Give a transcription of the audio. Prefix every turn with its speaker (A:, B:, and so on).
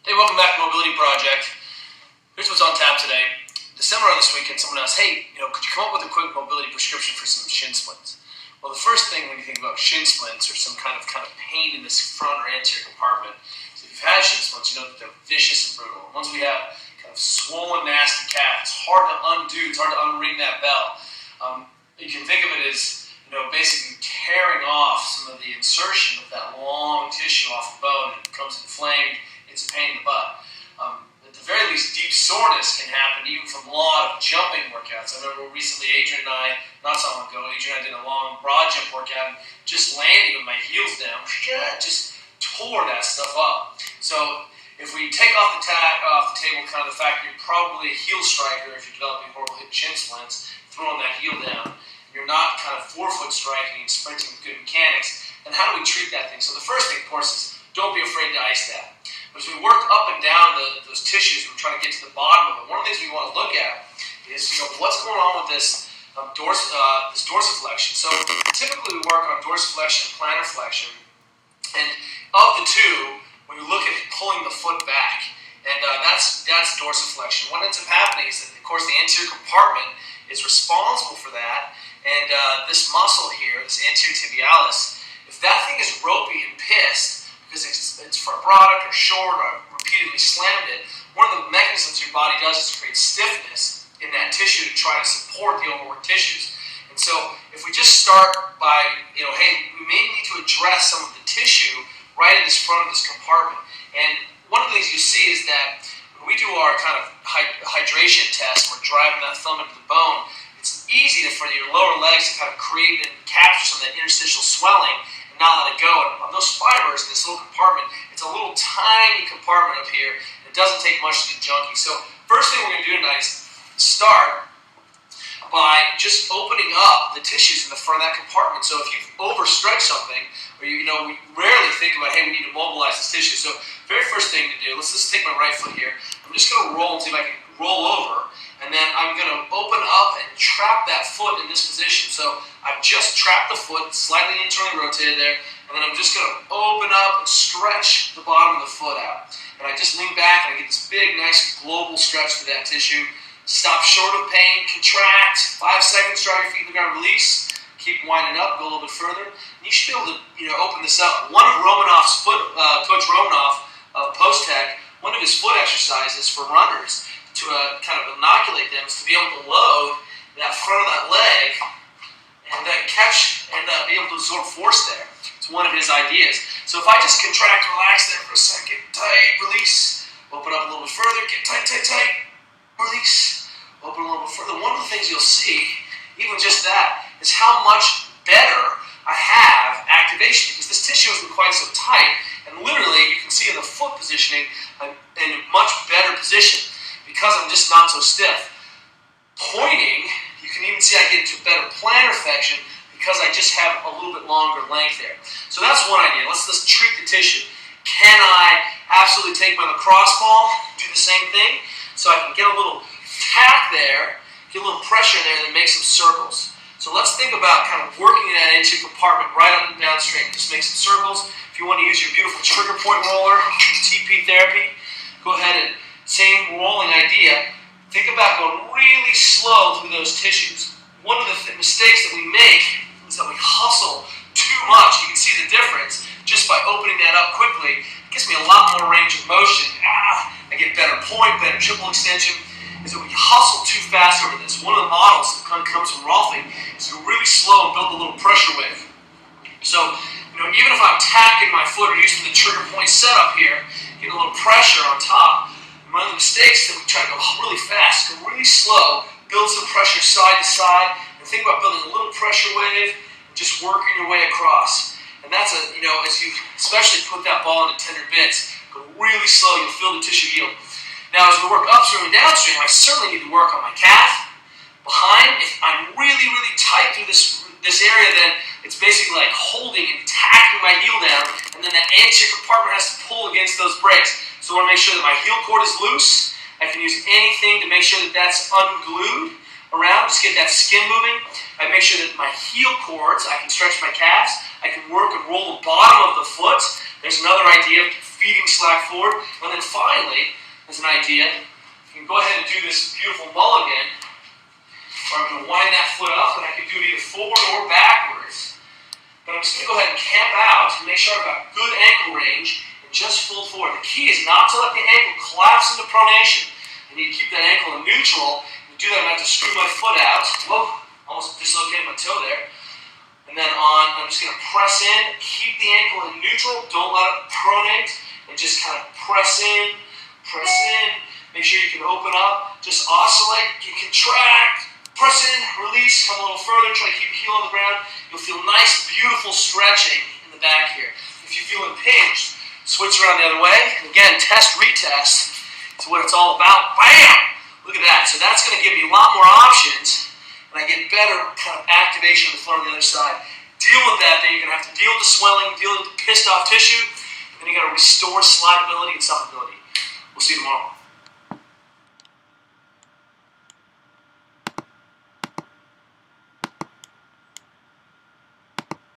A: Hey, welcome back to Mobility Project. Here's what's on tap today. This seminar this weekend, someone asked, hey, could you come up with a quick mobility prescription for some shin splints? Well, the first thing when you think about shin splints or some kind of pain in this front or anterior compartment, is if you've had shin splints, you know that they're vicious and brutal. Once we have kind of swollen, nasty calf, it's hard to undo, it's hard to unring that bell. You can think of it as basically tearing off some of the insertion of that long tissue off the bone, and it becomes inflamed. It's a pain in the butt. At the very least, deep soreness can happen even from a lot of jumping workouts. I remember recently Adrian and I, not so long ago, Adrian and I did a long broad jump workout, and just landing with my heels down, just tore that stuff up. So if we take off the table kind of the fact that you're probably a heel striker if you're developing horrible hip shin splints, throwing that heel down, you're not kind of forefoot striking and sprinting with good mechanics, then how do we treat that thing? So the first thing, of course, is don't be afraid to ice that. But as we work up and down those tissues, we're trying to get to the bottom of it. One of the things we want to look at is what's going on with this dorsiflexion. So typically we work on dorsiflexion and plantar flexion, and of the two, when you look at pulling the foot back, and that's dorsiflexion. What ends up happening is that, of course, the anterior compartment is responsible for that, and this muscle here, this anterior tibialis, if that thing is ropey and pissed, because it's fibrotic or short or repeatedly slammed it, one of the mechanisms your body does is create stiffness in that tissue to try to support the overworked tissues. And so if we just start by, hey, we may need to address some of the tissue right in this front of this compartment. And one of the things you see is that when we do our kind of hydration test, we're driving that thumb into the bone, it's easy for your lower legs to kind of create and capture some of that interstitial swelling and not let it go. And on those fibers in this little compartment, it's a little tiny compartment up here. It doesn't take much to get junky. So first thing we're going to do tonight is start by just opening up the tissues in the front of that compartment. So if you've overstretched something, or we rarely think about, hey, we need to mobilize this tissue. So very first thing to do, let's just take my right foot here. I'm just going to roll and see if I can roll over. And then I'm going to open up and trap that foot in this position. So I've just trapped the foot, slightly internally rotated there, and then I'm just going to open up and stretch the bottom of the foot out. And I just lean back and I get this big, nice global stretch to that tissue. Stop short of pain, contract, 5 seconds, drive your feet in the ground, release. Keep winding up, go a little bit further. And you should be able to open this up. One of Romanoff's Coach Romanoff of Post-Tech, one of his foot exercises for runners to kind of inoculate them is to be able to load that front of that leg and catch and be able to absorb force there. It's one of his ideas. So if I just contract, relax there for a second, tight, release, open up a little bit further, get tight, tight, tight, release, open a little bit further. One of the things you'll see, even just that, is how much better I have activation, because this tissue isn't quite so tight, and literally you can see in the foot positioning, I'm in a much better position because I'm just not so stiff. Pointing, you can even see I get into better plantar flexion because I just have a little bit longer length there. So that's one idea. Let's treat the tissue. Can I absolutely take my lacrosse ball, do the same thing? So I can get a little tack there, get a little pressure there, and then make some circles. So let's think about kind of working that anterior compartment right up and downstream. Just make some circles. If you want to use your beautiful trigger point roller in TP therapy, go ahead and same rolling idea. Think about going really slow through those tissues. One of the mistakes that we make is that we hustle too much. You can see the difference just by opening that up quickly. It gives me a lot more range of motion. I get better point, better triple extension. Is that we hustle too fast over this. One of the models that comes from Rolfing is to go really slow and build a little pressure wave. So, even if I'm tacking my foot or using the trigger point setup here, getting a little pressure on top, one of the mistakes that we try to go really fast, go really slow, build some pressure side to side, and think about building a little pressure wave and just working your way across. And that's as you especially put that ball into tender bits, go really slow, you'll feel the tissue heal. Now, as we work upstream and downstream, I certainly need to work on my calf. Behind, if I'm really, really tight through this area, then it's basically like holding and tacking my heel down, and then that anterior compartment has to pull against those brakes. So I want to make sure that my heel cord is loose. I can use anything to make sure that that's unglued around, just get that skin moving. I make sure that my heel cords, I can stretch my calves. I can work and roll the bottom of the foot. There's another idea of feeding slack forward. And then finally, as an idea, you can go ahead and do this beautiful mulligan, where I'm going to wind that foot up, and I can do it either forward or backwards. But I'm just going to go ahead and camp out and make sure I've got good ankle range and just fold forward. The key is not to let the ankle collapse into pronation. I need to keep that ankle in neutral. To do that, I'm going to have to screw my foot out. Whoa, almost dislocated my toe there. And then I'm just going to press in, keep the ankle in neutral, don't let it pronate, and just kind of press in, make sure you can open up, just oscillate, you contract, press in, release, come a little further, try to keep your heel on the ground. You'll feel nice, beautiful stretching in the back here. If you feel impinged, switch around the other way. And again, test, retest is what it's all about. Bam! Look at that. So that's going to give me a lot more options, and I get better kind of activation of the floor on the other side. Deal with that, then you're going to have to deal with the swelling, deal with the pissed off tissue, and then you got to restore slidability and supplebility.